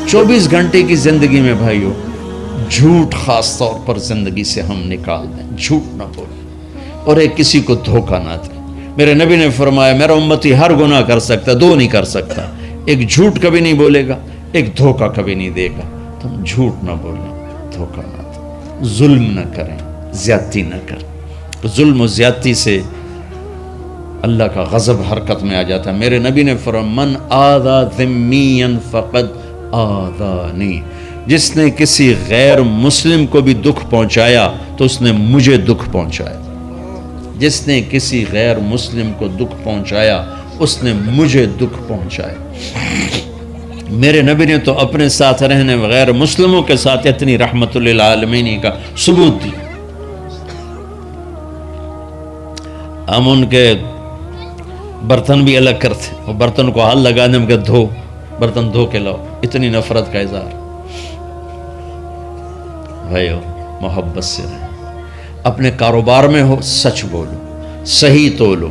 24 گھنٹے کی زندگی میں بھائیو جھوٹ خاص طور پر زندگی سے ہم نکال دیں، جھوٹ نہ بولیں اور ایک کسی کو دھوکہ نہ دیں۔ میرے نبی نے فرمایا میرا امتی ہر گناہ کر سکتا، دو نہیں کر سکتا، ایک جھوٹ کبھی نہیں بولے گا، ایک دھوکہ کبھی نہیں دے گا۔ تم جھوٹ نہ بولیں، دھوکہ نہ دیں، ظلم نہ کریں، زیادتی نہ کریں۔ ظلم و زیادتی سے اللہ کا غضب حرکت میں آ جاتا ہے۔ میرے نبی نے فرمایا من آذا ذمیا فقد آذانی، جس نے کسی غیر مسلم کو بھی دکھ پہنچایا تو اس نے مجھے دکھ پہنچایا، جس نے کسی غیر مسلم کو دکھ پہنچایا اس نے مجھے دکھ پہنچایا۔ میرے نبی نے تو اپنے ساتھ رہنے غیر مسلموں کے ساتھ اتنی رحمت للعالمین کا ثبوت دی۔ ہم ان کے برتن بھی الگ کرتے، وہ برتن کو ہاتھ لگانے میں کہ دھو، برتن دھو کے لاؤ، اتنی نفرت کا اظہار۔ بھائیو محبت سے رہیں، اپنے کاروبار میں ہو سچ بولو، صحیح تولو،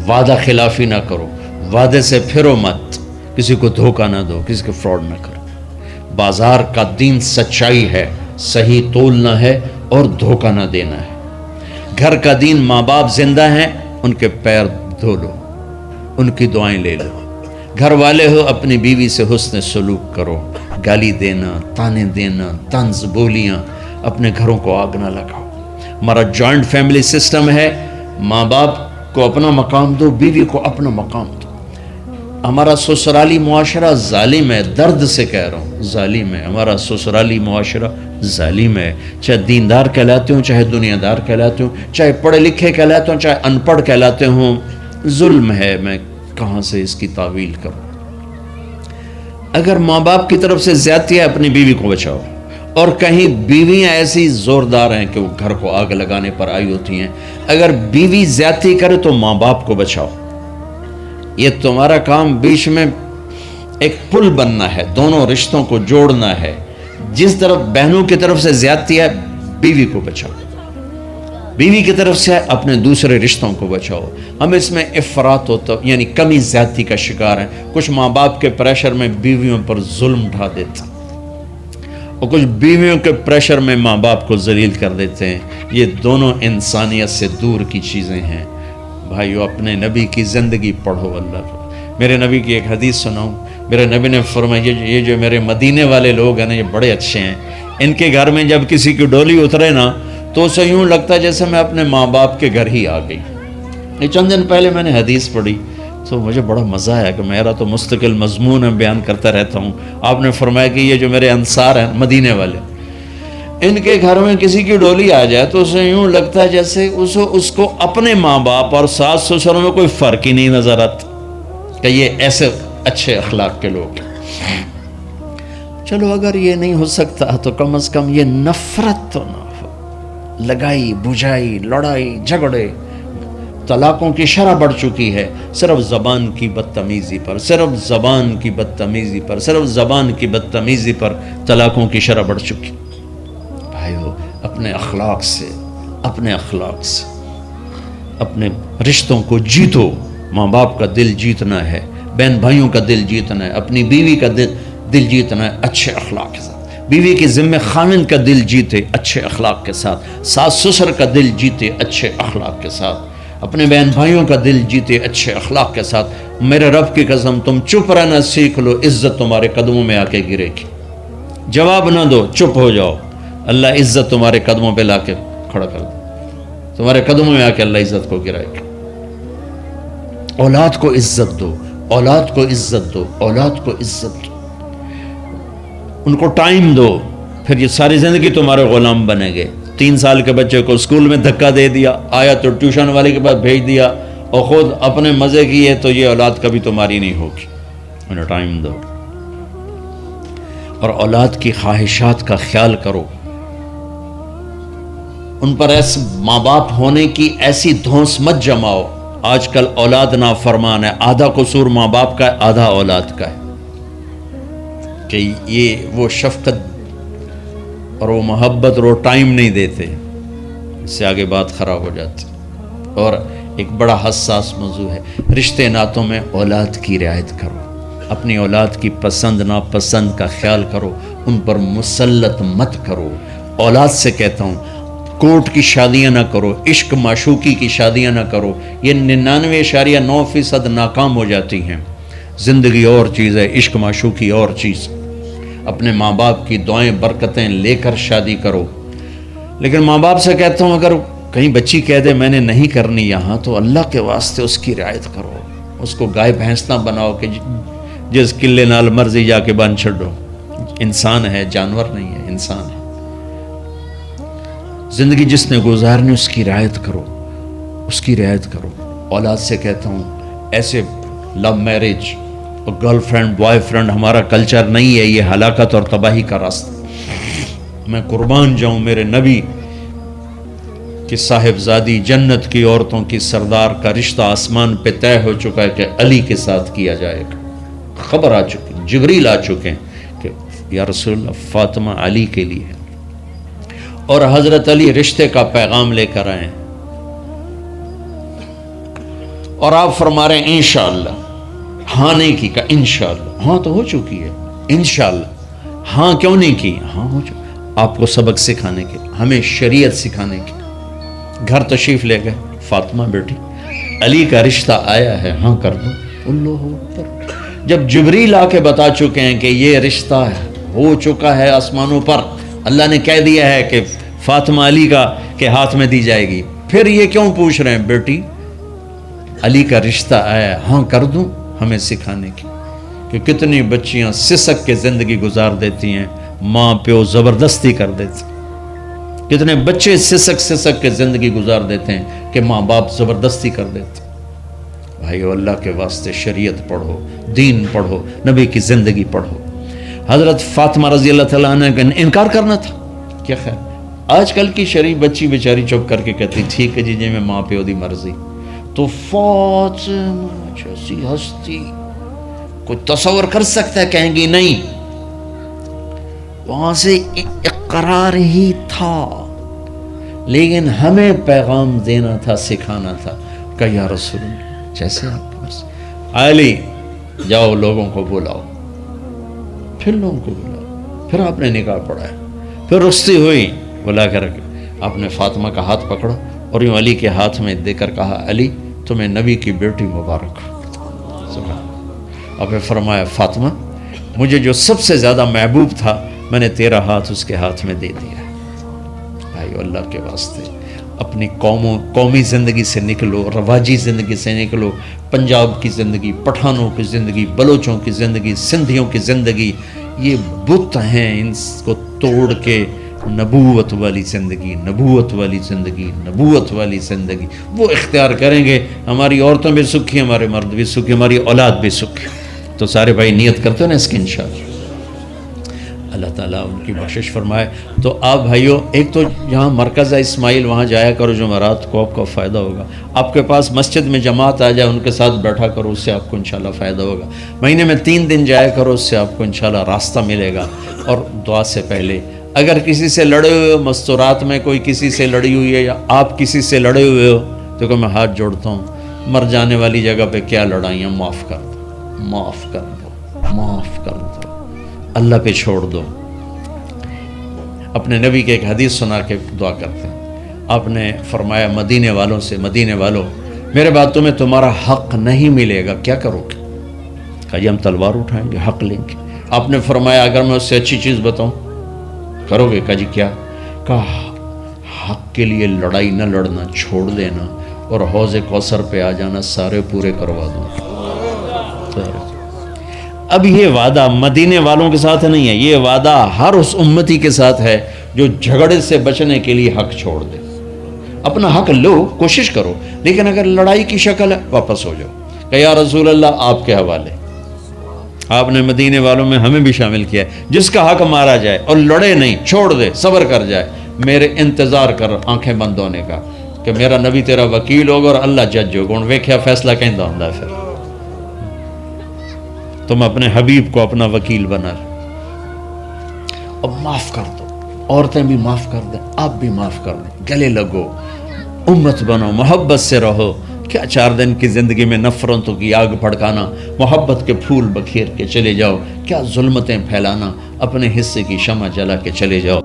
وعدہ خلافی نہ کرو، وعدے سے پھرو مت، کسی کو دھوکہ نہ دو، کسی کو فراڈ نہ کرو۔ بازار کا دین سچائی ہے، صحیح تولنا ہے اور دھوکہ نہ دینا ہے۔ گھر کا دین ماں باپ زندہ ہیں، ان کے پیر دھو لو، ان کی دعائیں لے لو۔ گھر والے ہو اپنی بیوی سے حسن سلوک کرو، گالی دینا، تانے دینا، طنز بولیاں، اپنے گھروں کو آگ نہ لگاؤ۔ ہمارا جوائنٹ فیملی سسٹم ہے، ماں باپ کو اپنا مقام دو، بیوی کو اپنا مقام دو۔ ہمارا سسرالی معاشرہ ظالم ہے، درد سے کہہ رہا ہوں ظالم ہے، ہمارا سسرالی معاشرہ ظالم ہے، چاہے دیندار کہلاتے ہوں، چاہے دنیا دار کہلاتے ہوں، چاہے پڑھے لکھے کہلاتے ہوں، چاہے ان پڑھ کہلاتے ہوں، ظلم ہے۔ میں کہاں سے اس کی تعویل کروں؟ اگر ماں باپ کی طرف سے زیادتی ہے اپنی بیوی کو بچاؤ، اور کہیں بیویاں ایسی زوردار ہیں کہ وہ گھر کو آگ لگانے پر آئی ہوتی ہیں، اگر بیوی زیادتی کرے تو ماں باپ کو بچاؤ۔ یہ تمہارا کام بیچ میں ایک پل بننا ہے، دونوں رشتوں کو جوڑنا ہے۔ جس طرف بہنوں کی طرف سے زیادتی ہے بیوی کو بچاؤ، بیوی کی طرف سے اپنے دوسرے رشتوں کو بچاؤ۔ ہم اس میں افراط ہوتا یعنی کمی زیادتی کا شکار ہیں۔ کچھ ماں باپ کے پریشر میں بیویوں پر ظلم ڈھا دیتے ہیں، اور کچھ بیویوں کے پریشر میں ماں باپ کو ذلیل کر دیتے ہیں۔ یہ دونوں انسانیت سے دور کی چیزیں ہیں۔ بھائیو اپنے نبی کی زندگی پڑھو اللہ کو۔ میرے نبی کی ایک حدیث سناؤں، میرے نبی نے فرمایا یہ جو میرے مدینے والے لوگ ہیں نا، یہ بڑے اچھے ہیں۔ ان کے گھر میں جب کسی کی ڈولی اترے نا تو اسے یوں لگتا ہے جیسے میں اپنے ماں باپ کے گھر ہی آ گئی۔ یہ چند دن پہلے میں نے حدیث پڑھی تو مجھے بڑا مزہ آیا کہ میرا تو مستقل مضمون ہے، بیان کرتا رہتا ہوں۔ آپ نے فرمایا کہ یہ جو میرے انصار ہیں مدینے والے، ان کے گھر میں کسی کی ڈولی آ جائے تو اسے یوں لگتا ہے جیسے اس کو اپنے ماں باپ اور ساس سسروں میں کوئی فرق ہی نہیں نظر آتا، کہ یہ ایسے اچھے اخلاق کے لوگ ہیں۔ چلو اگر یہ نہیں ہو سکتا تو کم از کم یہ نفرت تو نہ ہو، لگائی بجھائی، لڑائی جھگڑے، طلاقوں کی شرح بڑھ چکی ہے صرف زبان کی بدتمیزی پر، صرف زبان کی بدتمیزی پر، صرف زبان کی بدتمیزی پر طلاقوں کی شرح بڑھ چکی۔ بھائیو اپنے اخلاق سے اپنے رشتوں کو جیتو۔ ماں باپ کا دل جیتنا ہے، بہن بھائیوں کا دل جیتنا ہے، اپنی بیوی کا دل جیتنا ہے اچھے اخلاق کے ساتھ۔ بیوی کے ذمہ خاوند کا دل جیتے اچھے اخلاق کے ساتھ، ساس سسر کا دل جیتے اچھے اخلاق کے ساتھ، اپنے بہن بھائیوں کا دل جیتے اچھے اخلاق کے ساتھ۔ میرے رب کی قسم تم چپ رہنا سیکھ لو، عزت تمہارے قدموں میں آ کے گرے گی۔ جواب نہ دو، چپ ہو جاؤ، اللہ عزت تمہارے قدموں پہ لا کے کھڑا کر دے، تمہارے قدموں میں آ کے اللہ عزت کو گرائے گا۔ اولاد کو عزت دو، اولاد کو عزت دو، اولاد کو عزت دو، ان کو ٹائم دو، پھر یہ ساری زندگی تمہارے غلام بنے گے۔ 3 سال کے بچے کو اسکول میں دھکا دے دیا، آیا تو ٹیوشن والے کے پاس بھیج دیا اور خود اپنے مزے کیے، تو یہ اولاد کبھی تمہاری نہیں ہوگی۔ انہیں ٹائم دو اور اولاد کی خواہشات کا خیال کرو۔ ان پر ایسے ماں باپ ہونے کی ایسی دھونس مت جماؤ۔ آج کل اولاد نافرمان ہے، آدھا قصور ماں باپ کا ہے، آدھا اولاد کا ہے، کہ یہ وہ شفقت اور وہ محبت اور وہ ٹائم نہیں دیتے، اس سے آگے بات خراب ہو جاتی۔ اور ایک بڑا حساس موضوع ہے، رشتے ناتوں میں اولاد کی رعایت کرو۔ اپنی اولاد کی پسند ناپسند کا خیال کرو، ان پر مسلط مت کرو۔ اولاد سے کہتا ہوں کورٹ کی شادیاں نہ کرو، عشق معشوقی کی شادیاں نہ کرو، یہ 99.9% ناکام ہو جاتی ہیں۔ زندگی اور چیز ہے، عشق معشوقی اور چیز۔ اپنے ماں باپ کی دعائیں برکتیں لے کر شادی کرو۔ لیکن ماں باپ سے کہتا ہوں اگر کہیں بچی کہہ دے میں نے نہیں کرنی یہاں، تو اللہ کے واسطے اس کی رعایت کرو، اس کو گائے بھینس نہ بناؤ کہ جس قلے نال مرضی جا کے بن چھڈو۔ انسان ہے، جانور نہیں ہے، انسان ہے۔ زندگی جس نے گزارنی اس کی رعایت کرو، اس کی رعایت کرو۔ اولاد سے کہتا ہوں ایسے لو میرج اور گرل فرینڈ بوائے فرینڈ ہمارا کلچر نہیں ہے، یہ ہلاکت اور تباہی کا راستہ۔ میں قربان جاؤں میرے نبی کہ صاحبزادی جنت کی عورتوں کی سردار کا رشتہ آسمان پہ طے ہو چکا ہے کہ علی کے ساتھ کیا جائے گا۔ خبر آ چکی، جبریل آ چکے ہیں کہ یا رسول اللہ فاطمہ علی کے لیے ہے، اور حضرت علی رشتے کا پیغام لے کر آئے ہیں، اور آپ فرما رہے ہیں انشاءاللہ۔ ہاں نہیں کی، کہا انشاءاللہ۔ ہاں تو ہو چکی ہے، انشاءاللہ۔ ہاں کیوں نہیں کی؟ ہاں ہو چکی۔ آپ کو سبق سکھانے کے، ہمیں شریعت سکھانے کے۔ گھر تشریف لے گئے، فاطمہ بیٹی علی کا رشتہ آیا ہے، ہاں کر دو۔ اللہ اکبر۔ جب جبریل آ کے بتا چکے ہیں کہ یہ رشتہ ہو چکا ہے آسمانوں پر، اللہ نے کہہ دیا ہے کہ فاطمہ علی کا کے ہاتھ میں دی جائے گی، پھر یہ کیوں پوچھ رہے ہیں بیٹی علی کا رشتہ آیا ہے، ہاں کر دوں؟ ہمیں سکھانے کی کہ کتنی بچیاں سسک کے زندگی گزار دیتی ہیں، ماں پیو زبردستی کر دیتے، کتنے بچے سسک کے زندگی گزار دیتے ہیں کہ ماں باپ زبردستی کر دیتے۔ بھائیو اللہ کے واسطے شریعت پڑھو، دین پڑھو، نبی کی زندگی پڑھو۔ حضرت فاطمہ رضی اللہ تعالیٰ عنہ کا انکار کرنا تھا، کیا خیر آج کل کی شریف بچی بیچاری چپ کر کے کہتی ٹھیک ہے جی میں ماں پیو دی مرضی۔ تو فاطمہ جیسی ہستی کوئی تصور کر سکتا ہے؟ کہیں گی نہیں، وہاں سے اقرار ہی تھا، لیکن ہمیں پیغام دینا تھا، سکھانا تھا کہ یا رسول اللہ جیسے آپ مرضی۔ علی جاؤ لوگوں کو بلاؤ، پھر لوگوں کو بلاؤ، پھر آپ نے نکاح پڑھایا، پھر رخصتی ہوئی، بلا کر آپ نے فاطمہ کا ہاتھ پکڑا اور یوں علی کے ہاتھ میں دے کر کہا علی تمہیں نبی کی بیٹی مبارک ہو۔ اور پھر فرمایا فاطمہ مجھے جو سب سے زیادہ محبوب تھا میں نے تیرا ہاتھ اس کے ہاتھ میں دے دیا ہے۔ بھائیو اللہ کے واسطے اپنی قومی زندگی سے نکلو، رواجی زندگی سے نکلو، پنجاب کی زندگی، پٹھانوں کی زندگی، بلوچوں کی زندگی، سندھیوں کی زندگی، یہ بت ہیں، ان کو توڑ کے نبوت والی زندگی، نبوت والی زندگی، نبوت والی زندگی وہ اختیار کریں گے، ہماری عورتیں بھی سکھی، ہمارے مرد بھی سکھی، ہماری اولاد بھی سکھی۔ تو سارے بھائی نیت کرتے ہیں نا اس کی انشاءاللہ، اللہ تعالیٰ ان کی بخشش فرمائے۔ تو آپ بھائیوں ایک تو جہاں مرکز ہے اسماعیل وہاں جایا کرو، جمعرات کو آپ کو فائدہ ہوگا۔ آپ کے پاس مسجد میں جماعت آ جائے ان کے ساتھ بیٹھا کرو، اس سے آپ کو انشاءاللہ فائدہ ہوگا۔ مہینے میں 3 دن جایا کرو، اس سے آپ کو انشاءاللہ راستہ ملے گا۔ اور دعا سے پہلے اگر کسی سے لڑے ہوئے ہو، مستورات میں کوئی کسی سے لڑی ہوئی ہے یا آپ کسی سے لڑے ہوئے ہو، تو کہ میں ہاتھ جوڑتا ہوں، مر جانے والی جگہ پہ کیا لڑائیاں، معاف کر دو، معاف کر دو، معاف کر دو، اللہ پہ چھوڑ دو۔ اپنے نبی کے ایک حدیث سنا کے دعا کرتے ہیں، آپ نے فرمایا مدینے والوں سے، مدینے والوں میرے بعد تمہیں تمہارا حق نہیں ملے گا، کیا کرو گے؟ کہا جی ہم تلوار اٹھائیں گے، حق لیں گے۔ آپ نے فرمایا اگر میں اس سے اچھی چیز بتاؤں کرو گے؟ کہا جی کیا؟ کہا حق کے لیے لڑائی نہ لڑنا، چھوڑ دینا، اور حوض کوثر پہ آ جانا، سارے پورے کروا دوں۔ اب یہ وعدہ مدینے والوں کے ساتھ نہیں ہے، یہ وعدہ ہر اس امتی کے ساتھ ہے جو جھگڑے سے بچنے کے لیے حق چھوڑ دے۔ اپنا حق لو، کوشش کرو، لیکن اگر لڑائی کی شکل ہے واپس ہو جاؤ کہ یا رسول اللہ آپ کے حوالے۔ آپ نے مدینے والوں میں ہمیں بھی شامل کیا ہے، جس کا حق مارا جائے اور لڑے نہیں، چھوڑ دے، صبر کر جائے، میرے انتظار کر آنکھیں بند ہونے کا کہ میرا نبی تیرا وکیل ہوگا اور اللہ جج ہوگا، ان ویکھیا فیصلہ کہیں دا ہوندا ہے۔ پھر تم اپنے حبیب کو اپنا وکیل بنا اب معاف کر دو، عورتیں بھی معاف کر دیں، آپ بھی معاف کر دیں، گلے لگو، امت بنو، محبت سے رہو، کیا 4 دن کی زندگی میں نفرتوں کی آگ بھڑکانا، محبت کے پھول بکھیر کے چلے جاؤ، کیا ظلمتیں پھیلانا، اپنے حصے کی شمع جلا کے چلے جاؤ۔